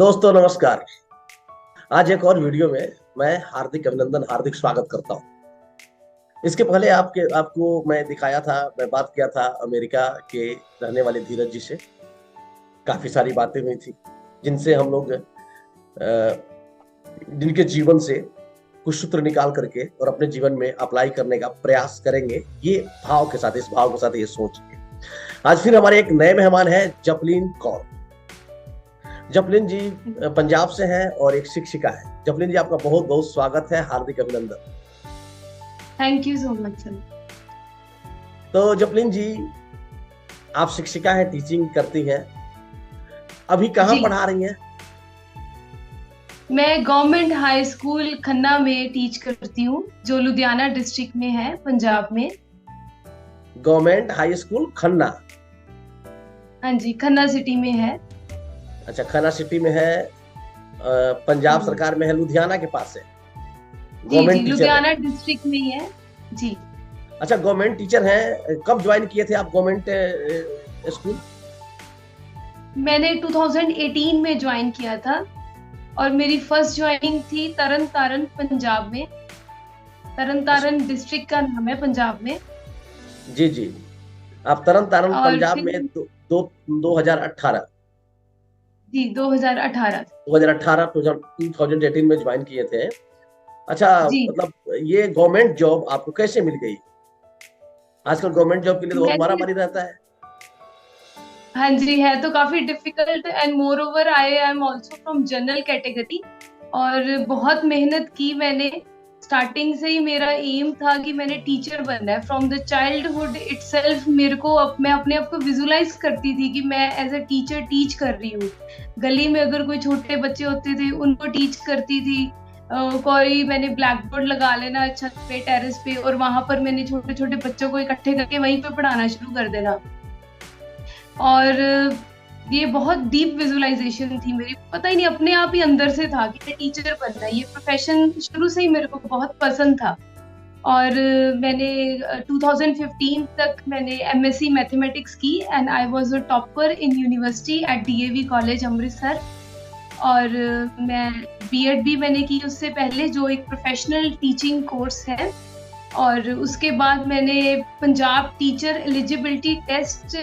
दोस्तों नमस्कार। आज एक और वीडियो में मैं हार्दिक अभिनंदन, हार्दिक स्वागत करता हूं। इसके पहले आपको मैं दिखाया था, मैं बात किया था अमेरिका के रहने वाले धीरज जी से। काफी सारी बातें हुई थी जिनसे हम लोग जिनके जीवन से कुछ सूत्र निकाल करके और अपने जीवन में अप्लाई करने का प्रयास करेंगे, ये भाव के साथ, इस भाव के साथ ये सोच के। आज फिर हमारे एक नए मेहमान हैं, जपलीन कौर। जपलीन जी पंजाब से हैं और एक शिक्षिका है। जपलीन जी, आपका बहुत बहुत स्वागत है, हार्दिक अभिनंदन। Thank you so much sir. तो जपलीन जी, आप शिक्षिका हैं, टीचिंग करती हैं, अभी कहाँ पढ़ा रही हैं? मैं गवर्नमेंट हाई स्कूल खन्ना में टीच करती हूँ, जो लुधियाना डिस्ट्रिक्ट में है, पंजाब में। Government high school Khanna? हाँ जी, खन्ना सिटी में है। अच्छा, खन्ना सिटी में है, पंजाब सरकार में है, लुधियाना के पास है। जी, लुधियाना डिस्ट्रिक्ट में ही है जी। अच्छा, गवर्नमेंट टीचर हैं। कब ज्वाइन किए थे आप गवर्नमेंट स्कूल? मैंने 2018 में ज्वाइन किया था और मेरी फर्स्ट ज्वाइनिंग थी तरन तारण, पंजाब में। तरन तारण डिस्ट्रिक्ट का नाम है पंजाब में। जी जी, आप तरन तारण पंजाब में 2018? जी, 2018 2018 में ज्वाइन किए थे। अच्छा, मतलब ये गवर्नमेंट जॉब आपको कैसे मिल गई? आजकल गवर्नमेंट जॉब के लिए तो बहुत मारामारी रहता है। हाँ जी, है तो काफी difficult and more over I am also from general category. और बहुत मेहनत की मैंने। स्टार्टिंग से ही मेरा एम था कि मैंने टीचर बनना है। फ्रॉम द चाइल्डहुड इटसेल्फ मेरे को मैं अपने आप को विजुलाइज करती थी कि मैं एज अ टीचर टीच कर रही हूँ। गली में अगर कोई छोटे बच्चे होते थे उनको टीच करती थी। कोई मैंने ब्लैक बोर्ड लगा लेना छत पे, टेरेस पे, और वहां पर मैंने छोटे छोटे बच्चों को इकट्ठे करके वहीं पे पढ़ाना शुरू कर देना। और ये बहुत डीप विजुअलाइजेशन थी मेरी, पता ही नहीं, अपने आप ही अंदर से था कि मैं टीचर बनना है। ये प्रोफेशन शुरू से ही मेरे को बहुत पसंद था। और मैंने 2015 तक मैंने एमएससी मैथमेटिक्स की and I was a topper in university at DAV college Amritsar. और मैं बीएड भी मैंने की उससे पहले, जो एक प्रोफेशनल टीचिंग कोर्स है। और उसके बाद मैंने पंजाब टीचर एलिजिबिलिटी टेस्ट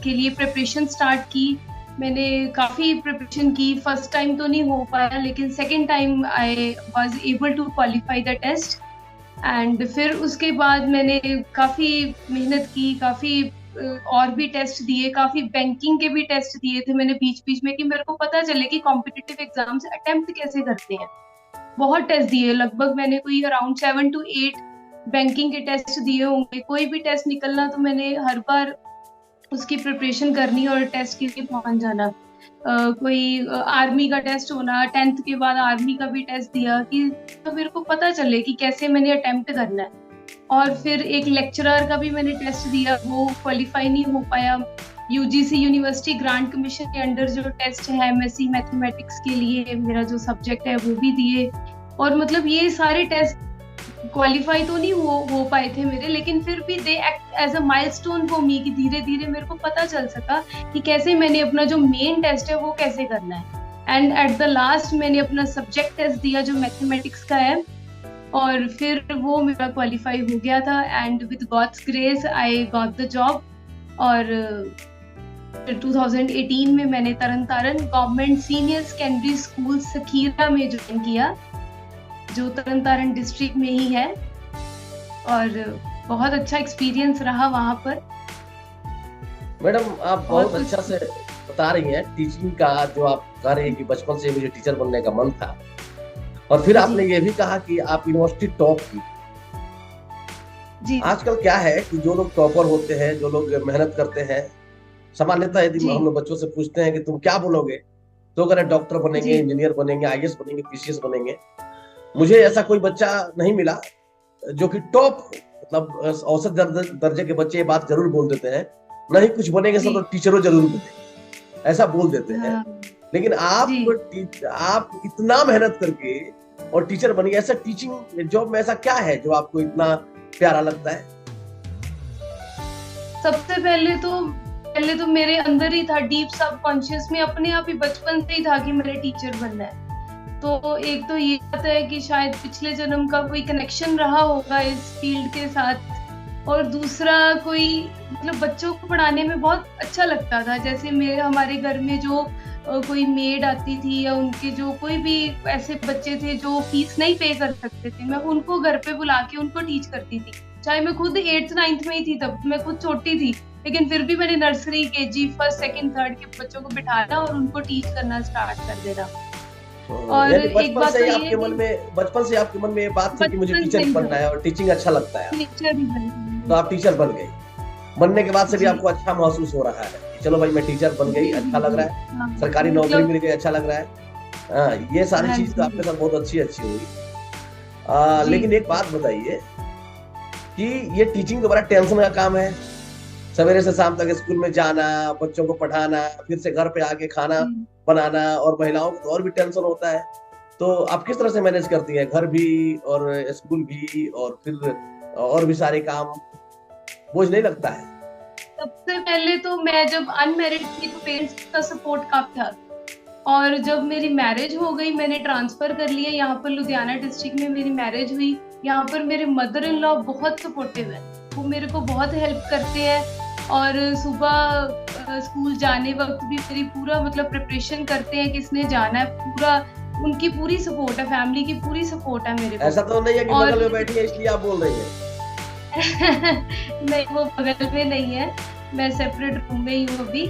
के लिए प्रिपरेशन स्टार्ट की। मैंने काफ़ी प्रिपरेशन की। फर्स्ट टाइम तो नहीं हो पाया, लेकिन second time I was able to qualify the test. And फिर उसके बाद मैंने काफ़ी मेहनत की, काफ़ी और भी टेस्ट दिए, काफ़ी बैंकिंग के भी टेस्ट दिए थे मैंने बीच बीच में, कि मेरे को पता चले कि कॉम्पिटिटिव एग्जाम्स अटेम्प्ट कैसे करते हैं। बहुत टेस्ट दिए, लगभग मैंने कोई अराउंड 7 to 8 बैंकिंग के टेस्ट दिए होंगे। कोई भी टेस्ट निकलना तो मैंने हर बार उसकी प्रिपरेशन करनी और टेस्ट के लिए पहुंच जाना। कोई आर्मी का टेस्ट होना, 10th के बाद आर्मी का भी टेस्ट दिया, कि तो मेरे को पता चले कि कैसे मैंने अटेम्प्ट करना है। और फिर एक लेक्चरर का भी मैंने टेस्ट दिया, वो क्वालिफाई नहीं हो पाया। यूजीसी यूनिवर्सिटी ग्रांट कमीशन के अंडर जो टेस्ट है एमएससी मैथमेटिक्स के लिए, मेरा जो सब्जेक्ट है वो भी दिए। और मतलब ये सारे टेस्ट क्वालिफाई तो नहीं हो पाए थे मेरे, लेकिन फिर भी they act as a milestone for me, कि धीरे धीरे मेरे को पता चल सका कि कैसे मैंने अपना जो मेन टेस्ट है वो कैसे करना है। एंड एट द लास्ट मैंने अपना सब्जेक्ट टेस्ट दिया जो मैथमेटिक्स का है, और फिर वो मेरा क्वालिफाई हो गया था। And with God's grace I got the job. और 2018 में मैंने Tarn Taran government senior secondary school Sakhira में ज्वाइन किया, जो तरन तारण डिस्ट्रिक्ट में ही है। और बहुत अच्छा एक्सपीरियंस रहा वहां पर। मैडम, आप बहुत अच्छा से बता रही हैं टीचिंग का, जो आप कह रही हैं कि बचपन से मुझे टीचर बनने का मन था, और फिर आपने ये भी कहा कि आप यूनिवर्सिटी टॉप की। जी। आजकल क्या है कि जो लोग टॉपर होते हैं, जो लोग मेहनत करते हैं, सामान्यतः यदि हम लोग बच्चों से पूछते हैं कि तुम क्या बोलोगे, तो अगर डॉक्टर बनेंगे, इंजीनियर बनेंगे, आईएएस बनेंगे, पीसीएस बनेंगे। मुझे ऐसा कोई बच्चा नहीं मिला जो कि टॉप, मतलब औसत दर्जे के बच्चे ये बात जरूर बोल देते हैं, नहीं कुछ बनेंगे सब तो टीचरों जरूर बनेंगे, ऐसा बोल देते हैं। लेकिन आप इतना मेहनत करके और टीचर बनी, ऐसा टीचिंग जॉब में ऐसा क्या है जो आपको इतना प्यारा लगता है? सबसे पहले तो पहले तो मेरे अंदर ही था, डीप सबकॉन्शियस में अपने आप ही बचपन से ही था कि मैंने टीचर बनना है। तो एक तो ये बात है कि शायद पिछले जन्म का कोई कनेक्शन रहा होगा इस फील्ड के साथ, और दूसरा कोई मतलब बच्चों को पढ़ाने में बहुत अच्छा लगता था। जैसे मेरे हमारे घर में जो कोई मेड आती थी या उनके जो कोई भी ऐसे बच्चे थे जो फीस नहीं पे कर सकते थे, मैं उनको घर पे बुला के उनको टीच करती थी। चाहे मैं खुद 8th 9th में ही थी, तब मैं खुद छोटी थी, लेकिन फिर भी मैंने nursery, KG, first, second, third के बच्चों को बिठाना और उनको टीच करना स्टार्ट कर देना। और एक बात तो ये बचपन से आपके मन में ये बात थी कि मुझे टीचर बनना है और टीचिंग अच्छा लगता है, टीचर ही बनना। तो आप टीचर बन गई। बनने के बाद से भी आपको अच्छा महसूस हो रहा है कि चलो भाई मैं टीचर बन गई, अच्छा लग रहा है, हाँ, सरकारी नौकरी मिल गई, अच्छा लग रहा है। ये सारी चीज तो आपके साथ बहुत अच्छी हुई। लेकिन एक बात बताइए कि ये टीचिंग तो बड़ा टेंशन का काम है, सवेरे से शाम तक स्कूल में जाना, बच्चों को पढ़ाना, फिर से घर पे आके खाना बनाना, और महिलाओं को और भी टेंशन होता है। तो आप किस तरह से मैनेज करती हैं, घर भी और स्कूल भी और फिर और भी सारे काम, बोझ नहीं लगता है? सबसे पहले तो मैं जब अनमैरिड थी तो पेरेंट्स का सपोर्ट काफी था, और जब मेरी मैरिज हो गई, मैंने ट्रांसफर कर लिया यहाँ पर, लुधियाना डिस्ट्रिक्ट में मेरी मैरिज हुई। यहाँ पर मेरे मदर इन लॉ बहुत सपोर्टिव है, वो मेरे को बहुत हेल्प करते हैं, और सुबह स्कूल जाने वक्त भी मेरी पूरा मतलब प्रिपरेशन करते हैं किसने जाना है, पूरा उनकी पूरी सपोर्ट है, फैमिली की पूरी सपोर्ट है मेरे को। ऐसा तो नहीं है कि बगल में बैठी है इसलिए आप बोल रही हैं? नहीं, वो बगल में नहीं है, मैं सेपरेट रूम में ही हूँ अभी।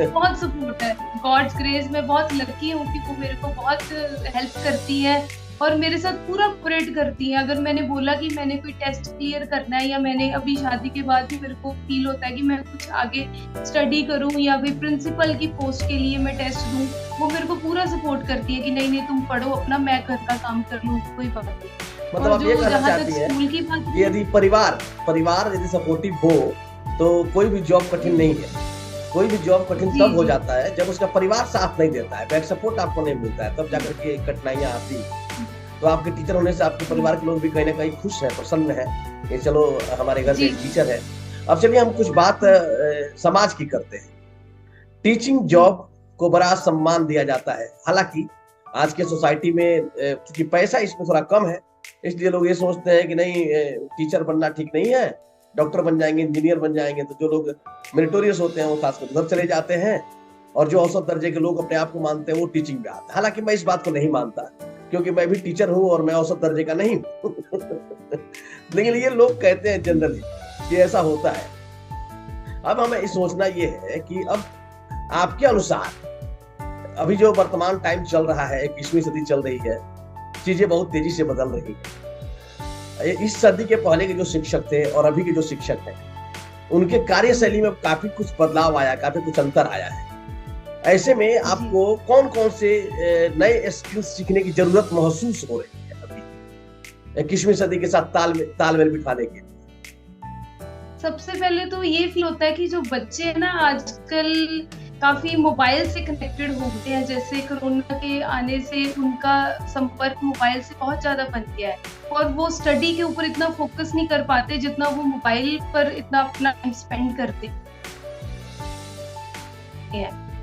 बहुत सपोर्ट है, गॉड्स ग्रेस, मैं बहुत लकी हूँ कि वो मेरे को बहुत हेल्प करती है और मेरे साथ पूरा कोऑपरेट करती है। अगर मैंने बोला कि मैंने कोई टेस्ट क्लियर करना है, या मैंने अभी शादी के बाद भी मेरे को फील होता है कि मैं कुछ आगे स्टडी करूं या फिर प्रिंसिपल की पोस्ट के लिए मैं टेस्ट दूं, वो मेरे को पूरा सपोर्ट करती है कि नहीं नहीं तुम पढ़ो अपना, मैं घर का काम कर लूं, कोई बात नहीं। मतलब आप ये कहना चाहती हैं कि यदि परिवार यदि सपोर्टिव हो तो कोई भी जॉब कठिन नहीं है। कोई भी जॉब कठिन तब हो जाता है जब उसका परिवार साथ नहीं देता है, बैक सपोर्ट आपको नहीं मिलता है, तब जाकर के कठिनाइयां आती। तो आपके टीचर होने से आपके परिवार के लोग भी कहीं ना कहीं खुश हैं, प्रसन्न हैं कि चलो हमारे घर के टीचर है। अब चलिए हम कुछ बात समाज की करते हैं। टीचिंग जॉब को बड़ा सम्मान दिया जाता है, हालांकि आज के सोसाइटी में क्योंकि पैसा इसमें थोड़ा कम है, इसलिए लोग ये सोचते हैं कि नहीं टीचर बनना ठीक नहीं है, डॉक्टर बन जाएंगे, इंजीनियर बन जाएंगे। तो जो लोग मेरिटोरियस होते हैं वो खासकर उधर चले जाते हैं, और जो औसत दर्जे के लोग अपने आप को मानते हैं वो टीचिंग में आते हैं। हालांकि मैं इस बात को नहीं मानता, क्योंकि मैं भी टीचर हूँ और मैं औसत दर्जे का नहीं हूँ। लेकिन ये लोग कहते हैं जनरली कि ऐसा होता है। अब हमें सोचना ये है कि अब आपके अनुसार अभी जो वर्तमान टाइम चल रहा है, 21वीं सदी चल रही है, चीजें बहुत तेजी से बदल रही है। इस सदी के पहले के जो शिक्षक थे और अभी के जो शिक्षक हैं, उनके कार्यशैली में काफी कुछ बदलाव आया, काफी कुछ अंतर आया है। ऐसे में आपको कौन कौन से नए स्किल्स सीखने की जरूरत महसूस हो रही है अभी 21वीं सदी के साथ तालमेल बिठाने के लिए? सबसे पहले तो ये फील होता है कि जो बच्चे हैं ना आजकल काफी मोबाइल से कनेक्टेड हो गए हैं। जैसे कोरोना के आने से उनका संपर्क मोबाइल से बहुत ज्यादा बन गया है, और वो स्टडी के ऊपर इतना फोकस नहीं कर पाते जितना वो मोबाइल पर इतना अपना टाइम स्पेंड करते हैं।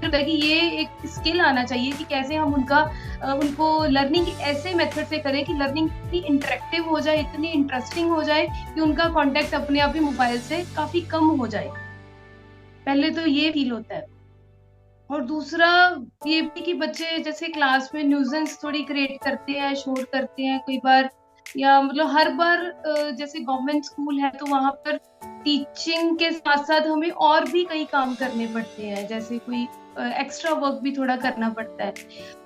कि ये एक स्किल आना चाहिए कि कैसे हम उनको लर्निंग ऐसे मेथड से करें कि लर्निंग इतनी इंटरेक्टिव हो जाए, इतनी इंटरेस्टिंग हो जाए कि उनका कांटेक्ट अपने आप ही मोबाइल से काफी कम हो जाए। पहले तो ये फील होता है। और दूसरा ये भी कि बच्चे जैसे क्लास में न्यूजेंस थोड़ी क्रिएट करते हैं, शोर करते हैं कई बार, या मतलब हर बार जैसे गवर्नमेंट स्कूल है तो वहां पर टीचिंग के साथ साथ हमें और भी कई काम करने पड़ते हैं, जैसे कोई एक्स्ट्रा वर्क भी थोड़ा करना पड़ता है।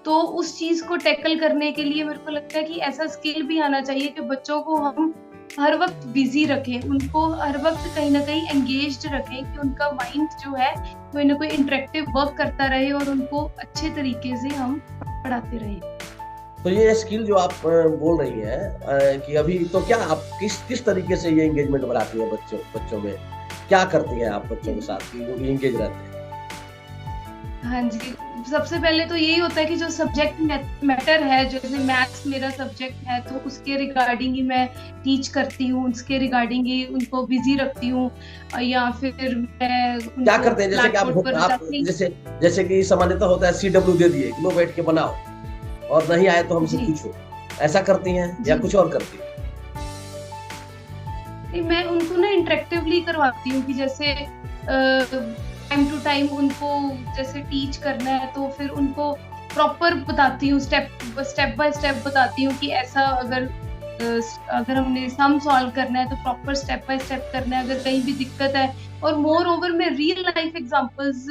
तो उस चीज को टैकल करने के लिए मेरे को लगता है कि ऐसा स्किल भी आना चाहिए कि बच्चों को हम हर वक्त बिजी रखें, उनको हर वक्त कहीं ना कहीं एंगेज्ड रखें, कि उनका माइंड जो है कोई ना कोई इंटरेक्टिव वर्क करता रहे और उनको अच्छे तरीके से हम पढ़ाते रहे। तो ये स्किल जो आप बोल रही हैं कि अभी तो क्या आप किस तरीके से ये एंगेजमेंट बढ़ाती हैं बच्चों में? क्या करती हैं आप बच्चों के साथ कि वो भी एंगेज रहते हैं? हाँ जी, सबसे पहले तो यही होता है कि जो सब्जेक्ट मैटर है, जैसे मैथ्स मेरा सब्जेक्ट है तो उसके रिगार्डिंग ही मैं टीच करती हूँ, उसके रिगार्डिंग ही उनको बिजी रखती हूँ, या फिर मैं क्या उनको करते हैं, जैसे कि ब्लैक बोर्ड पर आप बताती। जैसे जैसे कि सामान्यतः होता है CW दे दिए, लो बैठ के बनाओ, और नहीं आए तो हमसे जी पूछो, ऐसा करती हैं या जी, कुछ और करती हैं? नहीं, मैं उनको ना इंटरेक्टिवली करवाती हूँ कि जैसे टाइम टू टाइम उनको जैसे टीच करना है तो फिर उनको प्रॉपर बताती हूँ, स्टेप बाय स्टेप बताती हूँ कि ऐसा अगर हमने सम सॉल्व करना है तो प्रॉपर स्टेप बाय स्टेप करना है, अगर कहीं भी दिक्कत है। और मोर ओवर मैं रियल लाइफ एग्जांपल्स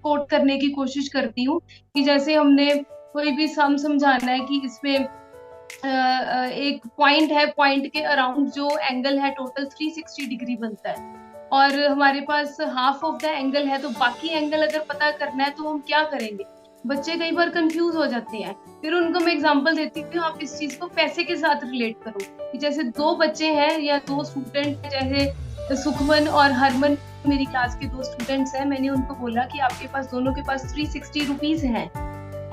कोट करने की कोशिश करती हूँ कि जैसे हमने कोई भी सम समझाना है कि इसमें एक पॉइंट है, पॉइंट के अराउंड जो एंगल है टोटल 360 डिग्री बनता है, और हमारे पास हाफ ऑफ द एंगल है, तो बाकी एंगल अगर पता करना है तो हम क्या करेंगे। बच्चे कई बार कंफ्यूज हो जाते हैं, फिर उनको मैं एग्जांपल देती हूँ, आप इस चीज को पैसे के साथ रिलेट करो कि जैसे दो बच्चे हैं या दो स्टूडेंट, जैसे सुखमन और हरमन मेरी क्लास के दो स्टूडेंट्स हैं, मैंने उनको बोला कि आपके पास दोनों के पास 360 रुपीज हैं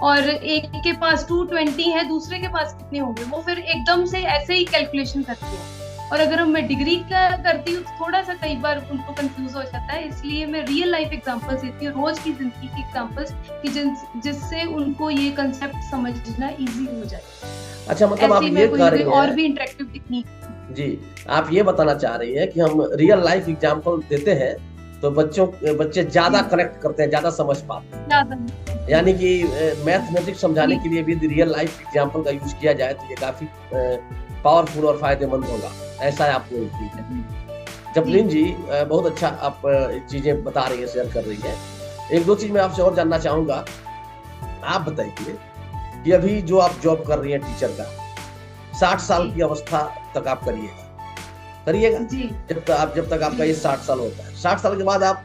और एक के पास 220 है, दूसरे के पास कितने होंगे। वो फिर एकदम से ऐसे ही कैलकुलेशन करते हैं, और अगर मैं डिग्री का करती हूँ तो थोड़ा सा कई बार उनको कंफ्यूज हो जाता है, इसलिए मैं रियल लाइफ एग्जांपल्स देती हूँ, रोज की जिंदगी की एग्जांपल्स, कि जिससे उनको ये कंसेप्ट समझना इजी हो जाए। अच्छा, मतलब आप ऐसे ये मैं कह कोई रही और हैं भी इंटरेक्टिव टेक्निक। जी, आप ये बताना चाह रही हैं कि हम रियल लाइफ एग्जाम्पल देते हैं तो बच्चे ज्यादा जी, कनेक्ट करते हैं, ज्यादा समझ पाते हैं। ज्यादा। यानी कि मैथमेटिक्स समझाने जी के लिए भी यदि रियल लाइफ एग्जाम्पल का यूज किया जाए तो ये काफी पावरफुल और फायदेमंद होगा, ऐसा आप बोलती हैं। जी जपलीन जी, बहुत अच्छा आप चीजें बता रही हैं, शेयर कर रही हैं। एक दो चीज मैं आपसे और जानना चाहूंगा। आप बताइए कि अभी जो आप जॉब कर रही हैं टीचर का, 60 साल जी की अवस्था तक आप करिएगा जी जब तक आपका जी ये 60 साल होता है। 60 साल के बाद आप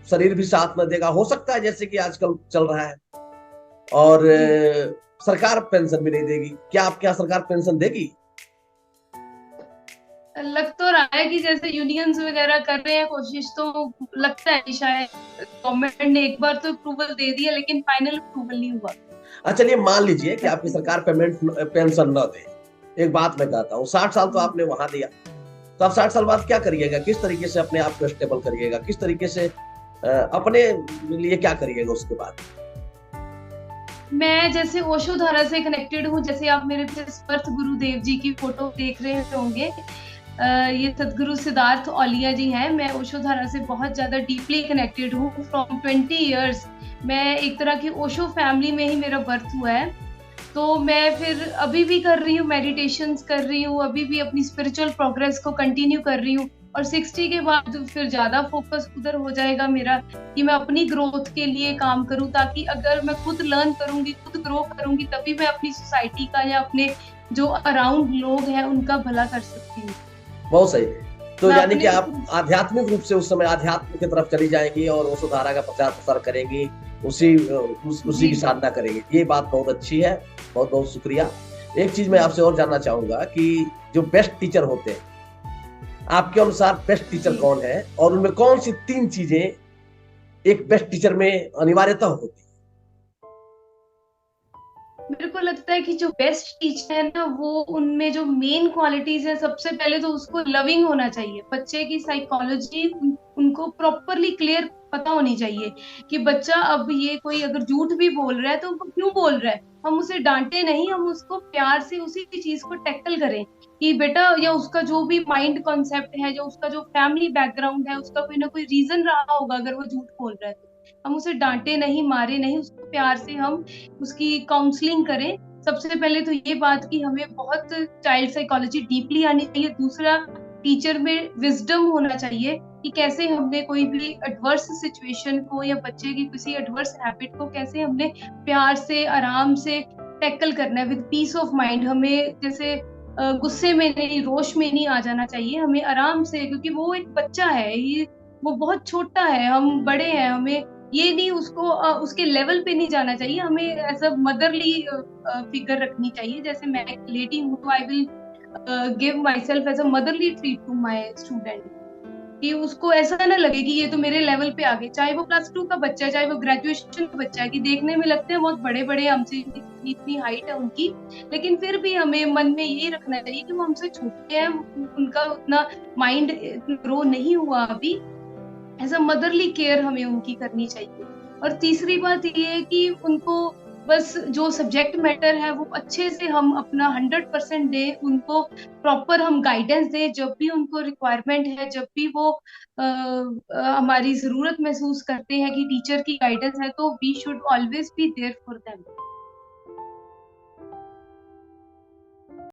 शरीर भी साथ न देगा, हो सकता है जैसे कि आजकल चल रहा है, और जी, सरकार पेंशन भी नहीं देगी। क्या आपके यहाँ सरकार पेंशन देगी? लग तो रहा है कि जैसे यूनियंस वगैरह कर रहे हैं कोशिश, तो लगता है कि शायद गवर्नमेंट ने एक बार तो अप्रूवल दे दिया, लेकिन फाइनल अप्रूवल नहीं हुआ। अच्छा, चलिए मान लीजिए कि आपकी सरकार पेंशन न दे। एक बात मैं कहता हूँ, 60 साल तो आपने वहां दिया, तो आप 60 साल बाद क्या करिएगा? किस तरीके से अपने आप को स्टेबल करिएगा? किस तरीके से अपने लिए क्या करिएगा उसके बाद? मैं जैसे ओशो धारा से कनेक्टेड हूँ, जैसे आप मेरे पे स्पर्थ गुरुदेव जी की फोटो देख रहे होंगे। ये सदगुरु सिद्धार्थ औलिया जी हैं। मैं ओशो धारा से बहुत ज्यादा डीपली कनेक्टेड हूँ फ्रॉम 20 इयर्स। मैं एक तरह की ओशो फैमिली में ही मेरा बर्थ हुआ है, तो मैं फिर अभी भी कर रही हूँ, मेडिटेशंस कर रही हूँ, अभी भी अपनी स्पिरिचुअल प्रोग्रेस को कंटिन्यू कर रही हूँ। और 60 के बाद फिर ज्यादा फोकस उधर हो जाएगा मेरा कि मैं अपनी ग्रोथ के लिए काम करूँ, ताकि अगर मैं खुद लर्न करूंगी, खुद ग्रो करूंगी, तभी मैं अपनी सोसाइटी का या अपने जो अराउंड लोग हैं उनका भला कर सकती हूँ। बहुत सही। तो मैं यानी कि अपने आप आध्यात्मिक रूप से उस समय आध्यात्म की तरफ चली जाएंगी और उस धारा का प्रचार प्रसार करेंगी, उसी जी की साधना करेंगे। ये बात बहुत अच्छी है, बहुत बहुत शुक्रिया। एक चीज मैं आपसे और जानना चाहूंगा कि जो बेस्ट टीचर होते हैं, आपके अनुसार बेस्ट टीचर जी, कौन है, और उनमें कौन सी 3 चीजें एक बेस्ट टीचर में अनिवार्यता होती मेरे को लगता है कि जो बेस्ट टीचर है ना, वो उनमें जो मेन क्वालिटीज है, सबसे पहले तो उसको लविंग होना चाहिए। बच्चे की साइकोलॉजी उनको प्रॉपरली क्लियर पता होनी चाहिए कि बच्चा अब ये कोई अगर झूठ भी बोल रहा है तो वो क्यों बोल रहा है। हम उसे डांटे नहीं, हम उसको प्यार से उसी चीज को टैकल करें कि बेटा, या उसका जो भी माइंड कॉन्सेप्ट है, जो उसका जो फैमिली बैकग्राउंड है, उसका कोई ना कोई रीजन रहा होगा अगर वो झूठ बोल रहा है, तो हम उसे डांटे नहीं, मारे नहीं, उसको प्यार से हम उसकी काउंसलिंग करें। सबसे पहले तो ये बात कि हमें बहुत चाइल्ड साइकोलॉजी डीपली आनी चाहिए। दूसरा, टीचर में विजडम होना चाहिए कि कैसे हमने कोई भी एडवर्स सिचुएशन को या बच्चे की किसी एडवर्स हैबिट को कैसे हमने प्यार से आराम से टैकल करना है विद पीस ऑफ माइंड। हमें जैसे गुस्से में नहीं, रोश में नहीं आ जाना चाहिए, हमें आराम से, क्योंकि वो एक बच्चा है, ये वो बहुत छोटा है, हम बड़े हैं, हमें ये नहीं उसको उसके लेवल पे नहीं जाना चाहिए, हमें एज अ मदरली फिगर रखनी चाहिए। जैसे मैं एक लेडी हूँ तो I will give myself as a motherly treat to my student, कि उसको ऐसा ना लगे कि ये तो मेरे लेवल पे आ गए, चाहे वो +2 का बच्चा है, चाहे वो ग्रेजुएशन का बच्चा है, कि देखने में लगते हैं बहुत बड़े बड़े, हमसे इतनी इतनी हाइट है उनकी, लेकिन फिर भी हमें मन में ये रखना चाहिए कि वो हमसे छोटे हैं, उनका उतना माइंड ग्रो नहीं हुआ अभी। एज अ मदरली केयर हमें उनकी करनी चाहिए। और तीसरी बात ये है कि उनको बस जो सब्जेक्ट मैटर है वो अच्छे से हम अपना 100% दे, उनको प्रॉपर हम गाइडेंस दें जब भी उनको रिक्वायरमेंट है, जब भी वो हमारी जरूरत महसूस करते हैं कि टीचर की गाइडेंस है, तो we should always be there for them.